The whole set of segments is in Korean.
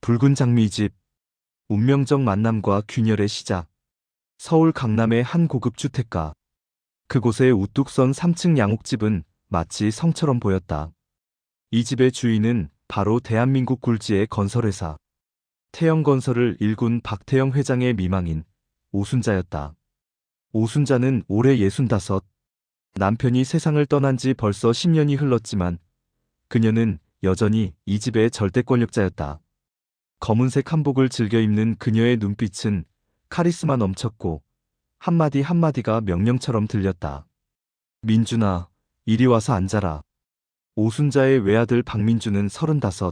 붉은 장미 집, 운명적 만남과 균열의 시작. 서울 강남의 한 고급 주택가. 그곳의 우뚝 선 3층 양옥집은 마치 성처럼 보였다. 이 집의 주인은 바로 대한민국 굴지의 건설회사 태영건설을 일군 박태영 회장의 미망인 오순자였다. 오순자는 올해 65. 남편이 세상을 떠난 지 벌써 10년이 흘렀지만 그녀는 여전히 이 집의 절대 권력자였다. 검은색 한복을 즐겨 입는 그녀의 눈빛은 카리스마 넘쳤고 한마디 한마디가 명령처럼 들렸다. 민준아, 이리 와서 앉아라. 오순자의 외아들 박민준은 35.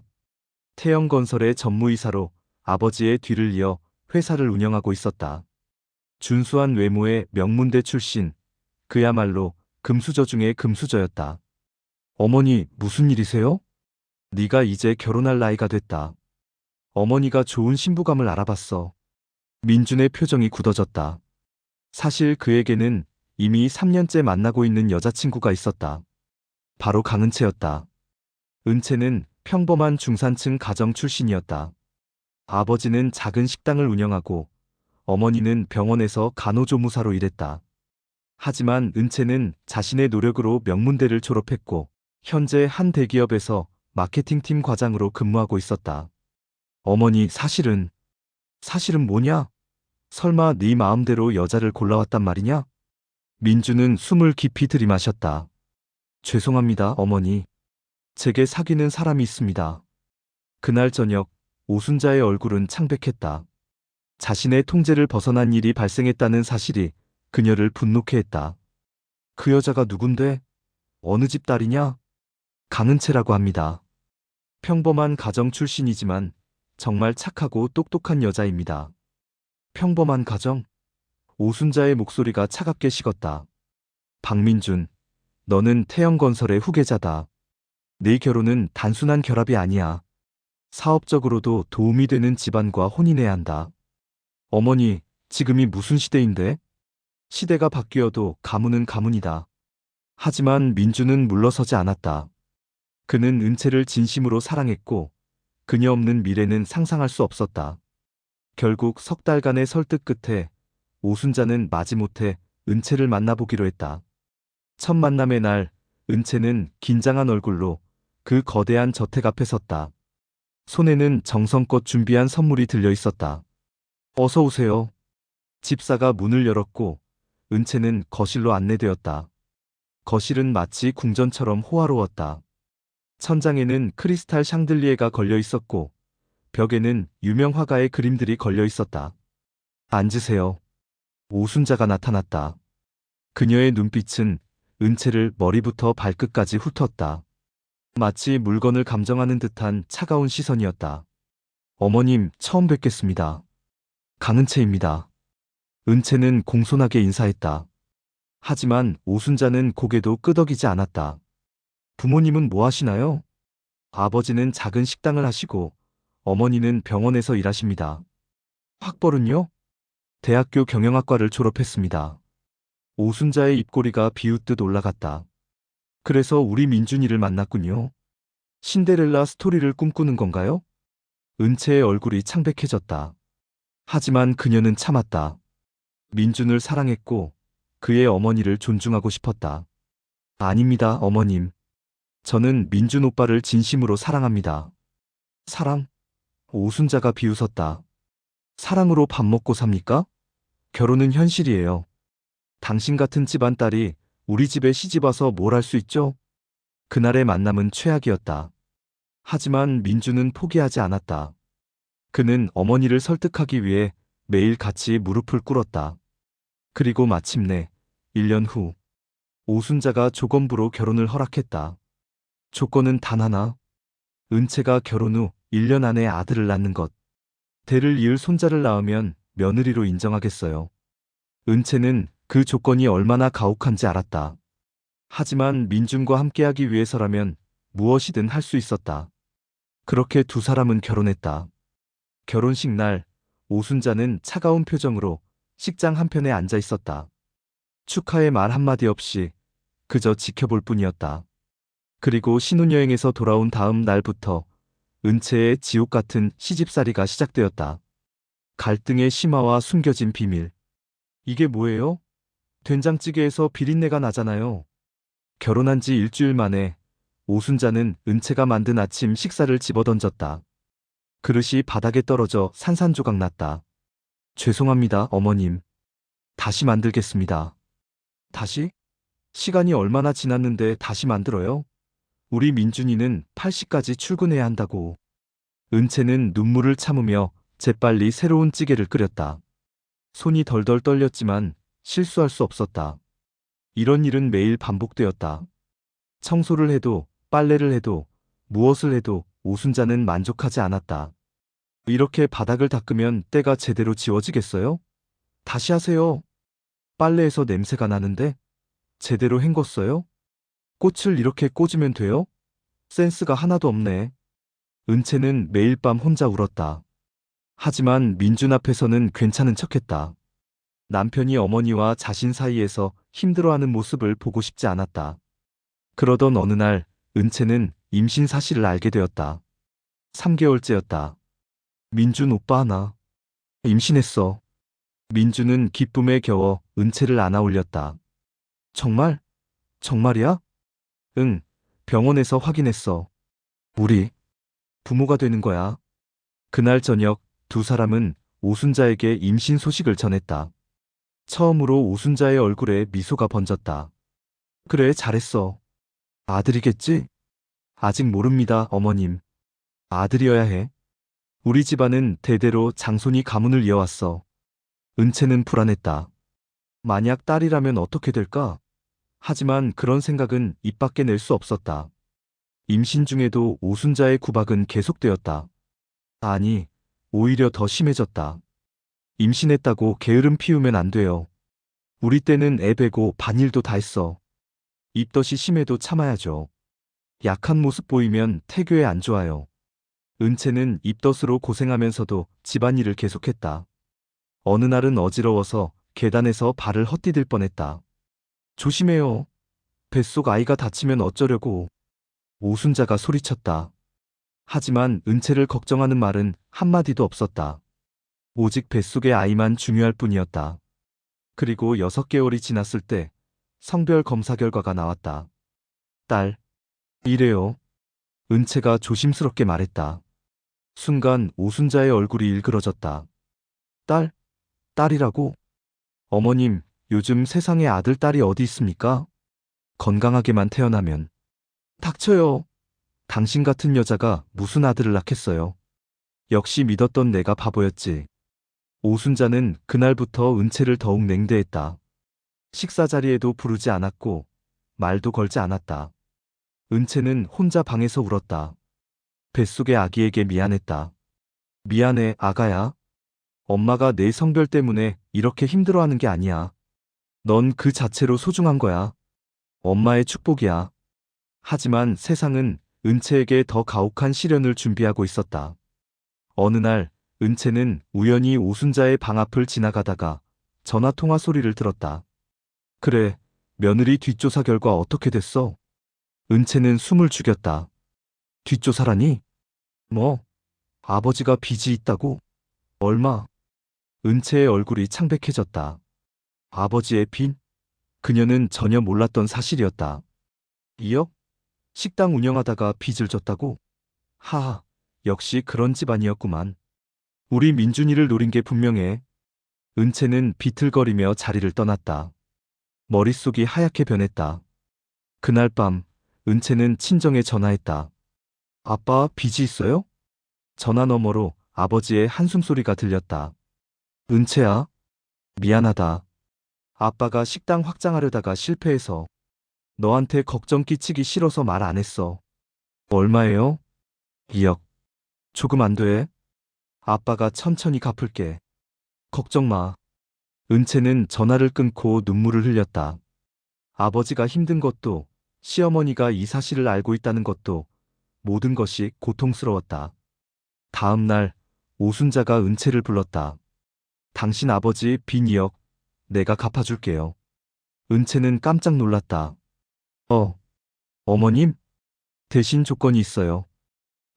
태영건설의 전무이사로 아버지의 뒤를 이어 회사를 운영하고 있었다. 준수한 외모의 명문대 출신, 그야말로 금수저 중의 금수저였다. 어머니, 무슨 일이세요? 네가 이제 결혼할 나이가 됐다. 어머니가 좋은 신부감을 알아봤어. 민준의 표정이 굳어졌다. 사실 그에게는 이미 3년째 만나고 있는 여자친구가 있었다. 바로 강은채였다. 은채는 평범한 중산층 가정 출신이었다. 아버지는 작은 식당을 운영하고 어머니는 병원에서 간호조무사로 일했다. 하지만 은채는 자신의 노력으로 명문대를 졸업했고 현재 한 대기업에서 마케팅팀 과장으로 근무하고 있었다. 어머니, 사실은 뭐냐? 설마 네 마음대로 여자를 골라왔단 말이냐? 민주는 숨을 깊이 들이마셨다. 죄송합니다, 어머니. 제게 사귀는 사람이 있습니다. 그날 저녁, 오순자의 얼굴은 창백했다. 자신의 통제를 벗어난 일이 발생했다는 사실이 그녀를 분노케 했다. 그 여자가 누군데? 어느 집 딸이냐? 강은채라고 합니다. 평범한 가정 출신이지만 정말 착하고 똑똑한 여자입니다. 평범한 가정? 오순자의 목소리가 차갑게 식었다. 박민준, 너는 태영건설의 후계자다. 네 결혼은 단순한 결합이 아니야. 사업적으로도 도움이 되는 집안과 혼인해야 한다. 어머니, 지금이 무슨 시대인데? 시대가 바뀌어도 가문은 가문이다. 하지만 민주는 물러서지 않았다. 그는 은채를 진심으로 사랑했고 그녀 없는 미래는 상상할 수 없었다. 결국 석 달간의 설득 끝에 오순자는 마지못해 은채를 만나보기로 했다. 첫 만남의 날, 은채는 긴장한 얼굴로 그 거대한 저택 앞에 섰다. 손에는 정성껏 준비한 선물이 들려 있었다. 어서 오세요. 집사가 문을 열었고 은채는 거실로 안내되었다. 거실은 마치 궁전처럼 호화로웠다. 천장에는 크리스탈 샹들리에가 걸려 있었고 벽에는 유명 화가의 그림들이 걸려 있었다. 앉으세요. 오순자가 나타났다. 그녀의 눈빛은 은채를 머리부터 발끝까지 훑었다. 마치 물건을 감정하는 듯한 차가운 시선이었다. 어머님, 처음 뵙겠습니다. 강은채입니다. 은채는 공손하게 인사했다. 하지만 오순자는 고개도 끄덕이지 않았다. 부모님은 뭐 하시나요? 아버지는 작은 식당을 하시고 어머니는 병원에서 일하십니다. 학벌은요? 대학교 경영학과를 졸업했습니다. 오순자의 입꼬리가 비웃듯 올라갔다. 그래서 우리 민준이를 만났군요. 신데렐라 스토리를 꿈꾸는 건가요? 은채의 얼굴이 창백해졌다. 하지만 그녀는 참았다. 민준을 사랑했고 그의 어머니를 존중하고 싶었다. 아닙니다, 어머님. 저는 민준 오빠를 진심으로 사랑합니다. 사랑? 오순자가 비웃었다. 사랑으로 밥 먹고 삽니까? 결혼은 현실이에요. 당신 같은 집안 딸이 우리 집에 시집와서 뭘 할 수 있죠? 그날의 만남은 최악이었다. 하지만 민주는 포기하지 않았다. 그는 어머니를 설득하기 위해 매일 같이 무릎을 꿇었다. 그리고 마침내 1년 후 오순자가 조건부로 결혼을 허락했다. 조건은 단 하나. 은채가 결혼 후 1년 안에 아들을 낳는 것. 대를 이을 손자를 낳으면 며느리로 인정하겠어요. 은채는 그 조건이 얼마나 가혹한지 알았다. 하지만 민준과 함께하기 위해서라면 무엇이든 할 수 있었다. 그렇게 두 사람은 결혼했다. 결혼식 날, 오순자는 차가운 표정으로 식장 한편에 앉아 있었다. 축하의 말 한마디 없이 그저 지켜볼 뿐이었다. 그리고 신혼여행에서 돌아온 다음 날부터 은채의 지옥 같은 시집살이가 시작되었다. 갈등의 심화와 숨겨진 비밀. 이게 뭐예요? 된장찌개에서 비린내가 나잖아요. 결혼한 지 일주일 만에 오순자는 은채가 만든 아침 식사를 집어던졌다. 그릇이 바닥에 떨어져 산산조각 났다. 죄송합니다, 어머님. 다시 만들겠습니다. 다시? 시간이 얼마나 지났는데 다시 만들어요? 우리 민준이는 8시까지 출근해야 한다고. 은채는 눈물을 참으며 재빨리 새로운 찌개를 끓였다. 손이 덜덜 떨렸지만 실수할 수 없었다. 이런 일은 매일 반복되었다. 청소를 해도 빨래를 해도 무엇을 해도 오순자는 만족하지 않았다. 이렇게 바닥을 닦으면 때가 제대로 지워지겠어요? 다시 하세요. 빨래에서 냄새가 나는데 제대로 헹궜어요? 꽃을 이렇게 꽂으면 돼요? 센스가 하나도 없네. 은채는 매일 밤 혼자 울었다. 하지만 민준 앞에서는 괜찮은 척했다. 남편이 어머니와 자신 사이에서 힘들어하는 모습을 보고 싶지 않았다. 그러던 어느 날 은채는 임신 사실을 알게 되었다. 3개월째였다. 민준 오빠 나 임신했어. 민준은 기쁨에 겨워 은채를 안아 올렸다. 정말? 정말이야? 응, 병원에서 확인했어. 우리 부모가 되는 거야. 그날 저녁 두 사람은 오순자에게 임신 소식을 전했다. 처음으로 오순자의 얼굴에 미소가 번졌다. 그래, 잘했어. 아들이겠지? 아직 모릅니다, 어머님. 아들이어야 해. 우리 집안은 대대로 장손이 가문을 이어왔어. 은채는 불안했다. 만약 딸이라면 어떻게 될까? 하지만 그런 생각은 입 밖에 낼 수 없었다. 임신 중에도 오순자의 구박은 계속되었다. 아니, 오히려 더 심해졌다. 임신했다고 게으름 피우면 안 돼요. 우리 때는 애 베고 반일도 다 했어. 입덧이 심해도 참아야죠. 약한 모습 보이면 태교에 안 좋아요. 은채는 입덧으로 고생하면서도 집안일을 계속했다. 어느 날은 어지러워서 계단에서 발을 헛디딜 뻔했다. 조심해요. 뱃속 아이가 다치면 어쩌려고. 오순자가 소리쳤다. 하지만 은채를 걱정하는 말은 한마디도 없었다. 오직 뱃속의 아이만 중요할 뿐이었다. 그리고 6개월이 지났을 때 성별 검사 결과가 나왔다. 딸. 이래요. 은채가 조심스럽게 말했다. 순간 오순자의 얼굴이 일그러졌다. 딸? 딸이라고? 어머님, 요즘 세상에 아들, 딸이 어디 있습니까? 건강하게만 태어나면. 닥쳐요. 당신 같은 여자가 무슨 아들을 낳겠어요. 역시 믿었던 내가 바보였지. 오순자는 그날부터 은채를 더욱 냉대했다. 식사 자리에도 부르지 않았고 말도 걸지 않았다. 은채는 혼자 방에서 울었다. 뱃속의 아기에게 미안했다. 미안해, 아가야. 엄마가 내 성별 때문에 이렇게 힘들어하는 게 아니야. 넌 그 자체로 소중한 거야. 엄마의 축복이야. 하지만 세상은 은채에게 더 가혹한 시련을 준비하고 있었다. 어느 날 은채는 우연히 오순자의 방 앞을 지나가다가 전화통화 소리를 들었다. 그래, 며느리 뒷조사 결과 어떻게 됐어? 은채는 숨을 죽였다. 뒷조사라니? 뭐? 아버지가 빚이 있다고? 얼마? 은채의 얼굴이 창백해졌다. 아버지의 빚? 그녀는 전혀 몰랐던 사실이었다. 2억? 식당 운영하다가 빚을 졌다고? 하하, 역시 그런 집안이었구만. 우리 민준이를 노린 게 분명해. 은채는 비틀거리며 자리를 떠났다. 머릿속이 하얗게 변했다. 그날 밤, 은채는 친정에 전화했다. 아빠, 빚이 있어요? 전화 너머로 아버지의 한숨소리가 들렸다. 은채야, 미안하다. 아빠가 식당 확장하려다가 실패해서 너한테 걱정 끼치기 싫어서 말 안 했어. 얼마예요? 2억. 조금 안 돼? 아빠가 천천히 갚을게. 걱정 마. 은채는 전화를 끊고 눈물을 흘렸다. 아버지가 힘든 것도, 시어머니가 이 사실을 알고 있다는 것도 모든 것이 고통스러웠다. 다음 날 오순자가 은채를 불렀다. 당신 아버지 빚 2억 내가 갚아줄게요. 은채는 깜짝 놀랐다. 어머님? 대신 조건이 있어요.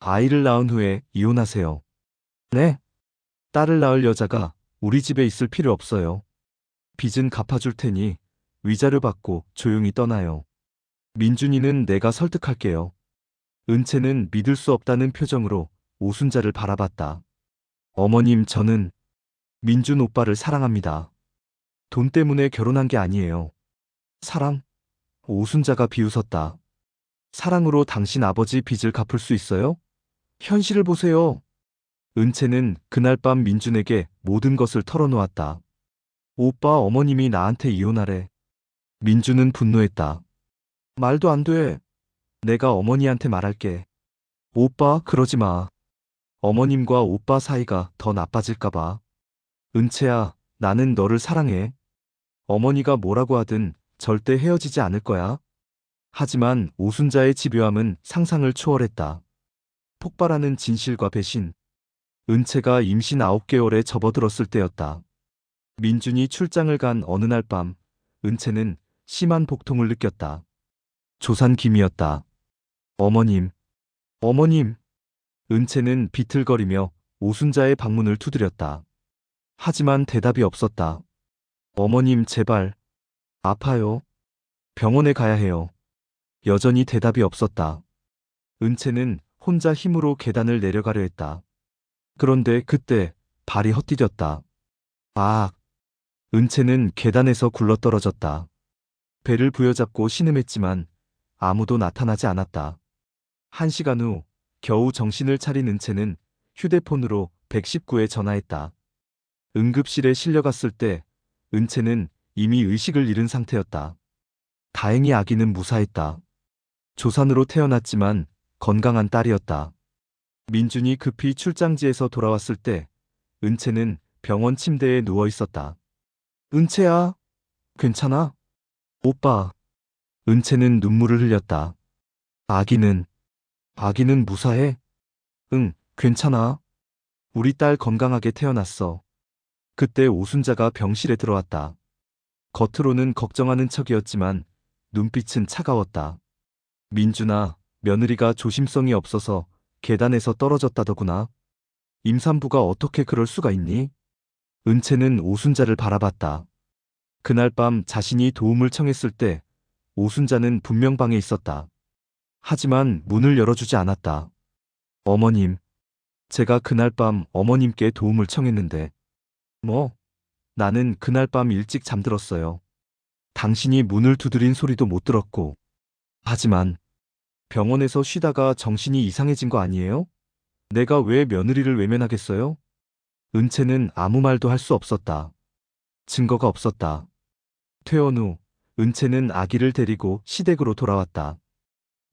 아이를 낳은 후에 이혼하세요. 네? 딸을 낳을 여자가 우리 집에 있을 필요 없어요. 빚은 갚아줄 테니 위자료 받고 조용히 떠나요. 민준이는 내가 설득할게요. 은채는 믿을 수 없다는 표정으로 오순자를 바라봤다. 어머님, 저는 민준 오빠를 사랑합니다. 돈 때문에 결혼한 게 아니에요. 사랑? 오순자가 비웃었다. 사랑으로 당신 아버지 빚을 갚을 수 있어요? 현실을 보세요. 은채는 그날 밤 민준에게 모든 것을 털어놓았다. 오빠, 어머님이 나한테 이혼하래. 민준은 분노했다. 말도 안 돼. 내가 어머니한테 말할게. 오빠, 그러지 마. 어머님과 오빠 사이가 더 나빠질까 봐. 은채야, 나는 너를 사랑해. 어머니가 뭐라고 하든 절대 헤어지지 않을 거야. 하지만 오순자의 집요함은 상상을 초월했다. 폭발하는 진실과 배신. 은채가 임신 9개월에 접어들었을 때였다. 민준이 출장을 간 어느 날 밤, 은채는 심한 복통을 느꼈다. 조산김이었다. 어머님, 어머님. 은채는 비틀거리며 오순자의 방문을 두드렸다. 하지만 대답이 없었다. 어머님, 제발. 아파요. 병원에 가야 해요. 여전히 대답이 없었다. 은채는 혼자 힘으로 계단을 내려가려 했다. 그런데 그때 발이 헛디뎠다. 아! 은채는 계단에서 굴러떨어졌다. 배를 부여잡고 신음했지만 아무도 나타나지 않았다. 1시간 후 겨우 정신을 차린 은채는 휴대폰으로 119에 전화했다. 응급실에 실려갔을 때 은채는 이미 의식을 잃은 상태였다. 다행히 아기는 무사했다. 조산으로 태어났지만 건강한 딸이었다. 민준이 급히 출장지에서 돌아왔을 때 은채는 병원 침대에 누워 있었다. 은채야, 괜찮아? 오빠. 은채는 눈물을 흘렸다. 아기는 무사해? 응, 괜찮아. 우리 딸 건강하게 태어났어. 그때 오순자가 병실에 들어왔다. 겉으로는 걱정하는 척이었지만 눈빛은 차가웠다. 민준아, 며느리가 조심성이 없어서 계단에서 떨어졌다더구나. 임산부가 어떻게 그럴 수가 있니? 은채는 오순자를 바라봤다. 그날 밤 자신이 도움을 청했을 때 오순자는 분명 방에 있었다. 하지만 문을 열어주지 않았다. 어머님, 제가 그날 밤 어머님께 도움을 청했는데. 뭐? 나는 그날 밤 일찍 잠들었어요. 당신이 문을 두드린 소리도 못 들었고. 하지만 병원에서 쉬다가 정신이 이상해진 거 아니에요? 내가 왜 며느리를 외면하겠어요? 은채는 아무 말도 할 수 없었다. 증거가 없었다. 퇴원 후 은채는 아기를 데리고 시댁으로 돌아왔다.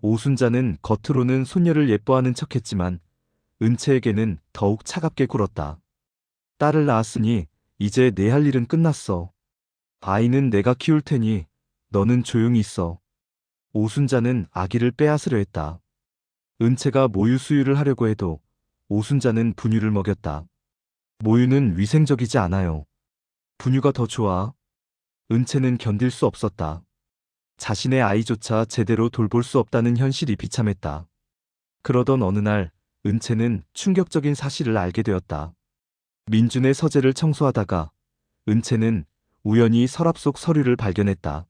오순자는 겉으로는 손녀를 예뻐하는 척했지만 은채에게는 더욱 차갑게 굴었다. 딸을 낳았으니 이제 내 할 일은 끝났어. 아이는 내가 키울 테니 너는 조용히 있어. 오순자는 아기를 빼앗으려 했다. 은채가 모유 수유를 하려고 해도 오순자는 분유를 먹였다. 모유는 위생적이지 않아요. 분유가 더 좋아. 은채는 견딜 수 없었다. 자신의 아이조차 제대로 돌볼 수 없다는 현실이 비참했다. 그러던 어느 날 은채는 충격적인 사실을 알게 되었다. 민준의 서재를 청소하다가 은채는 우연히 서랍 속 서류를 발견했다.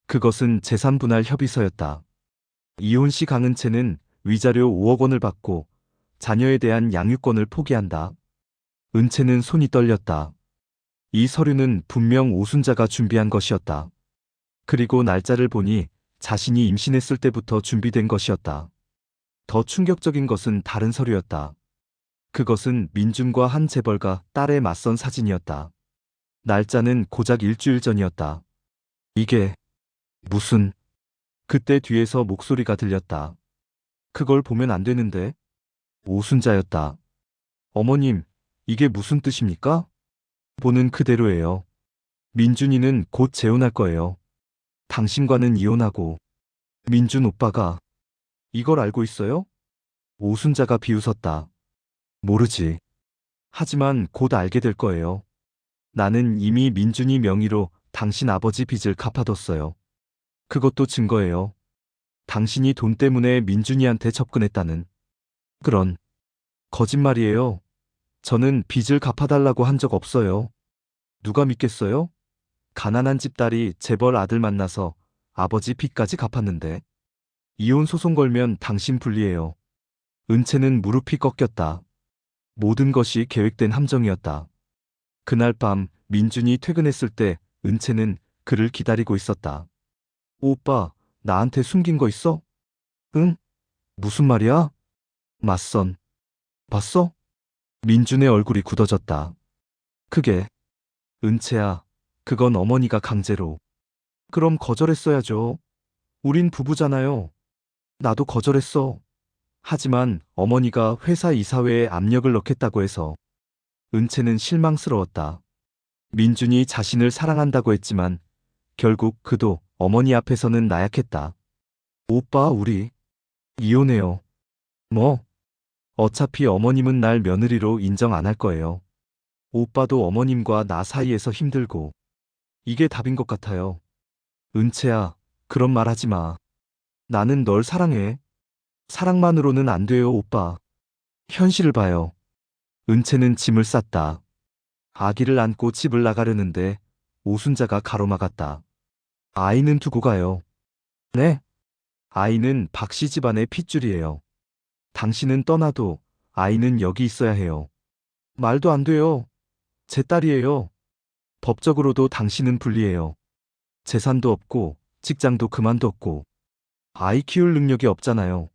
그것은 재산분할 협의서였다. 이혼 시 강은채는 위자료 5억 원을 받고 자녀에 대한 양육권을 포기한다. 은채는 손이 떨렸다. 이 서류는 분명 오순자가 준비한 것이었다. 그리고 날짜를 보니 자신이 임신했을 때부터 준비된 것이었다. 더 충격적인 것은 다른 서류였다. 그것은 민준과 한 재벌가 딸의 맞선 사진이었다. 날짜는 고작 일주일 전이었다. 이게 무슨... 그때 뒤에서 목소리가 들렸다. 그걸 보면 안 되는데. 오순자였다. 어머님, 이게 무슨 뜻입니까? 보는 그대로예요. 민준이는 곧 재혼할 거예요. 당신과는 이혼하고. 민준 오빠가 이걸 알고 있어요? 오순자가 비웃었다. 모르지. 하지만 곧 알게 될 거예요. 나는 이미 민준이 명의로 당신 아버지 빚을 갚아뒀어요. 그것도 증거예요. 당신이 돈 때문에 민준이한테 접근했다는. 그런 거짓말이에요. 저는 빚을 갚아달라고 한 적 없어요. 누가 믿겠어요? 가난한 집 딸이 재벌 아들 만나서 아버지 빚까지 갚았는데. 이혼 소송 걸면 당신 불리해요. 은채는 무릎이 꺾였다. 모든 것이 계획된 함정이었다. 그날 밤 민준이 퇴근했을 때 은채는 그를 기다리고 있었다. 오빠, 나한테 숨긴 거 있어? 응? 무슨 말이야? 맞선. 봤어? 민준의 얼굴이 굳어졌다. 그게, 은채야, 그건 어머니가 강제로. 그럼 거절했어야죠. 우린 부부잖아요. 나도 거절했어. 하지만 어머니가 회사 이사회에 압력을 넣겠다고 해서. 은채는 실망스러웠다. 민준이 자신을 사랑한다고 했지만 결국 그도 어머니 앞에서는 나약했다. 오빠, 우리 이혼해요. 뭐? 어차피 어머님은 날 며느리로 인정 안 할 거예요. 오빠도 어머님과 나 사이에서 힘들고. 이게 답인 것 같아요. 은채야, 그런 말 하지 마. 나는 널 사랑해. 사랑만으로는 안 돼요, 오빠. 현실을 봐요. 은채는 짐을 쌌다. 아기를 안고 집을 나가려는데 오순자가 가로막았다. 아이는 두고 가요. 네? 아이는 박씨 집안의 핏줄이에요. 당신은 떠나도 아이는 여기 있어야 해요. 말도 안 돼요. 제 딸이에요. 법적으로도 당신은 불리해요. 재산도 없고 직장도 그만뒀고 아이 키울 능력이 없잖아요.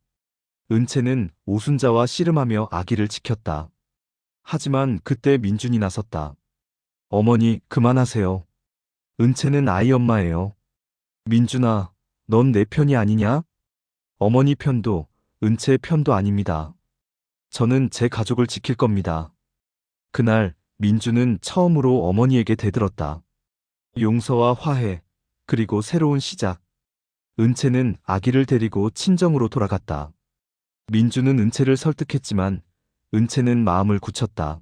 은채는 오순자와 씨름하며 아기를 지켰다. 하지만 그때 민준이 나섰다. 어머니, 그만하세요. 은채는 아이 엄마예요. 민준아, 넌 내 편이 아니냐? 어머니 편도 은채 편도 아닙니다. 저는 제 가족을 지킬 겁니다. 그날 민준은 처음으로 어머니에게 대들었다. 용서와 화해, 그리고 새로운 시작. 은채는 아기를 데리고 친정으로 돌아갔다. 민준은 은채를 설득했지만 은채는 마음을 굳혔다.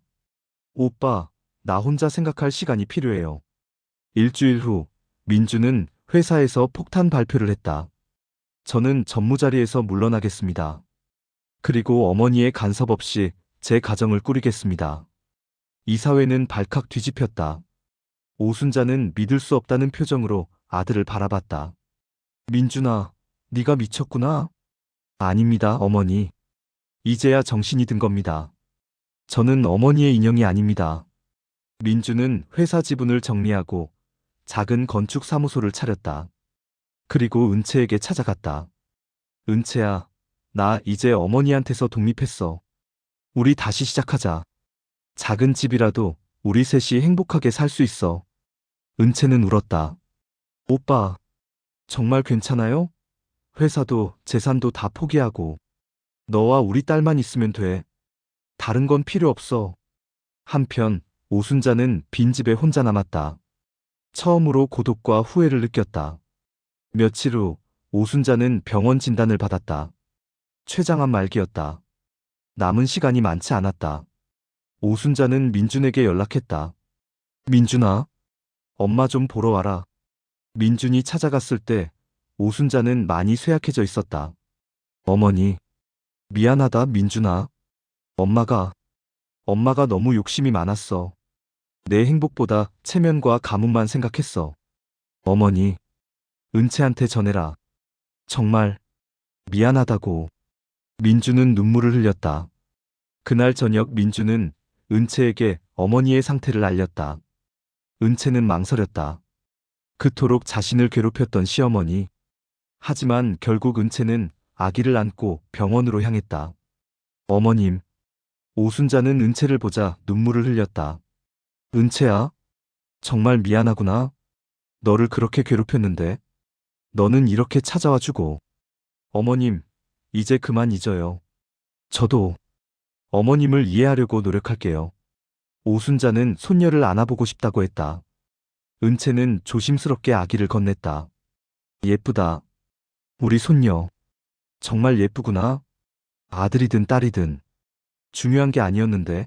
오빠, 나 혼자 생각할 시간이 필요해요. 일주일 후 민준은 회사에서 폭탄 발표를 했다. 저는 전무자리에서 물러나겠습니다. 그리고 어머니의 간섭 없이 제 가정을 꾸리겠습니다. 이사회는 발칵 뒤집혔다. 오순자는 믿을 수 없다는 표정으로 아들을 바라봤다. 민준아, 네가 미쳤구나? 아닙니다, 어머니. 이제야 정신이 든 겁니다. 저는 어머니의 인형이 아닙니다. 민준은 회사 지분을 정리하고 작은 건축 사무소를 차렸다. 그리고 은채에게 찾아갔다. 은채야, 나 이제 어머니한테서 독립했어. 우리 다시 시작하자. 작은 집이라도 우리 셋이 행복하게 살 수 있어. 은채는 울었다. 오빠, 정말 괜찮아요? 회사도 재산도 다 포기하고 너와 우리 딸만 있으면 돼. 다른 건 필요 없어. 한편 오순자는 빈집에 혼자 남았다. 처음으로 고독과 후회를 느꼈다. 며칠 후 오순자는 병원 진단을 받았다. 췌장암 말기였다. 남은 시간이 많지 않았다. 오순자는 민준에게 연락했다. 민준아, 엄마 좀 보러 와라. 민준이 찾아갔을 때 오순자는 많이 쇠약해져 있었다. 어머니, 미안하다, 민준아. 엄마가 너무 욕심이 많았어. 내 행복보다 체면과 가문만 생각했어. 어머니, 은채한테 전해라. 정말 미안하다고. 민주는 눈물을 흘렸다. 그날 저녁 민주는 은채에게 어머니의 상태를 알렸다. 은채는 망설였다. 그토록 자신을 괴롭혔던 시어머니. 하지만 결국 은채는 아기를 안고 병원으로 향했다. 어머님. 오순자는 은채를 보자 눈물을 흘렸다. 은채야, 정말 미안하구나. 너를 그렇게 괴롭혔는데. 너는 이렇게 찾아와 주고. 어머님, 이제 그만 잊어요. 저도 어머님을 이해하려고 노력할게요. 오순자는 손녀를 안아보고 싶다고 했다. 은채는 조심스럽게 아기를 건넸다. 예쁘다. 우리 손녀. 정말 예쁘구나. 아들이든 딸이든. 중요한 게 아니었는데.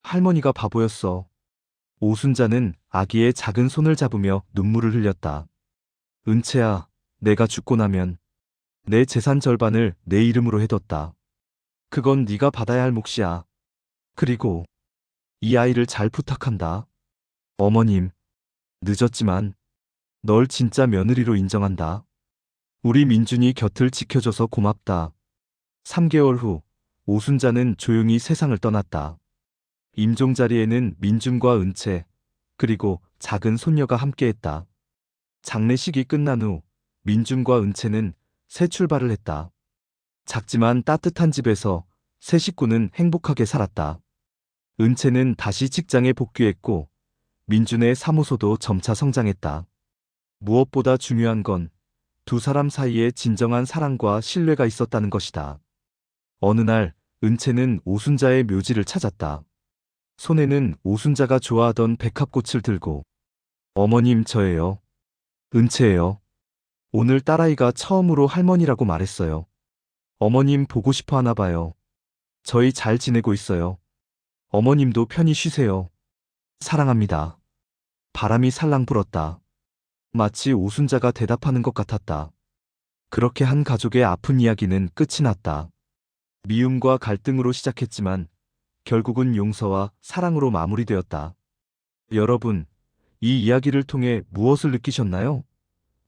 할머니가 바보였어. 오순자는 아기의 작은 손을 잡으며 눈물을 흘렸다. 은채야, 내가 죽고 나면 내 재산 절반을 내 이름으로 해뒀다. 그건 네가 받아야 할 몫이야. 그리고 이 아이를 잘 부탁한다. 어머님, 늦었지만 널 진짜 며느리로 인정한다. 우리 민준이 곁을 지켜줘서 고맙다. 3개월 후 오순자는 조용히 세상을 떠났다. 임종 자리에는 민준과 은채, 그리고 작은 손녀가 함께했다. 장례식이 끝난 후 민준과 은채는 새 출발을 했다. 작지만 따뜻한 집에서 새 식구는 행복하게 살았다. 은채는 다시 직장에 복귀했고 민준의 사무소도 점차 성장했다. 무엇보다 중요한 건 두 사람 사이에 진정한 사랑과 신뢰가 있었다는 것이다. 어느 날 은채는 오순자의 묘지를 찾았다. 손에는 오순자가 좋아하던 백합꽃을 들고 어머님 저예요. 은채예요. 오늘 딸아이가 처음으로 할머니라고 말했어요. 어머님 보고 싶어 하나 봐요. 저희 잘 지내고 있어요. 어머님도 편히 쉬세요. 사랑합니다. 바람이 살랑 불었다. 마치 오순자가 대답하는 것 같았다. 그렇게 한 가족의 아픈 이야기는 끝이 났다. 미움과 갈등으로 시작했지만 결국은 용서와 사랑으로 마무리되었다. 여러분, 이 이야기를 통해 무엇을 느끼셨나요?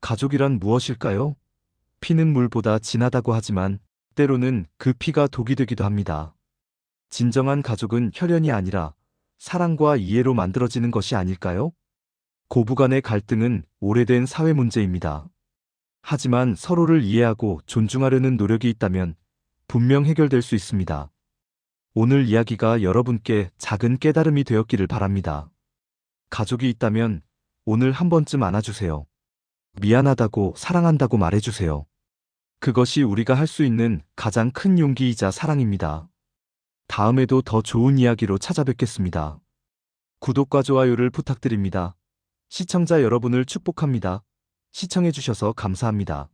가족이란 무엇일까요? 피는 물보다 진하다고 하지만 때로는 그 피가 독이 되기도 합니다. 진정한 가족은 혈연이 아니라 사랑과 이해로 만들어지는 것이 아닐까요? 고부간의 갈등은 오래된 사회 문제입니다. 하지만 서로를 이해하고 존중하려는 노력이 있다면 분명 해결될 수 있습니다. 오늘 이야기가 여러분께 작은 깨달음이 되었기를 바랍니다. 가족이 있다면 오늘 한 번쯤 안아주세요. 미안하다고 사랑한다고 말해주세요. 그것이 우리가 할 수 있는 가장 큰 용기이자 사랑입니다. 다음에도 더 좋은 이야기로 찾아뵙겠습니다. 구독과 좋아요를 부탁드립니다. 시청자 여러분을 축복합니다. 시청해주셔서 감사합니다.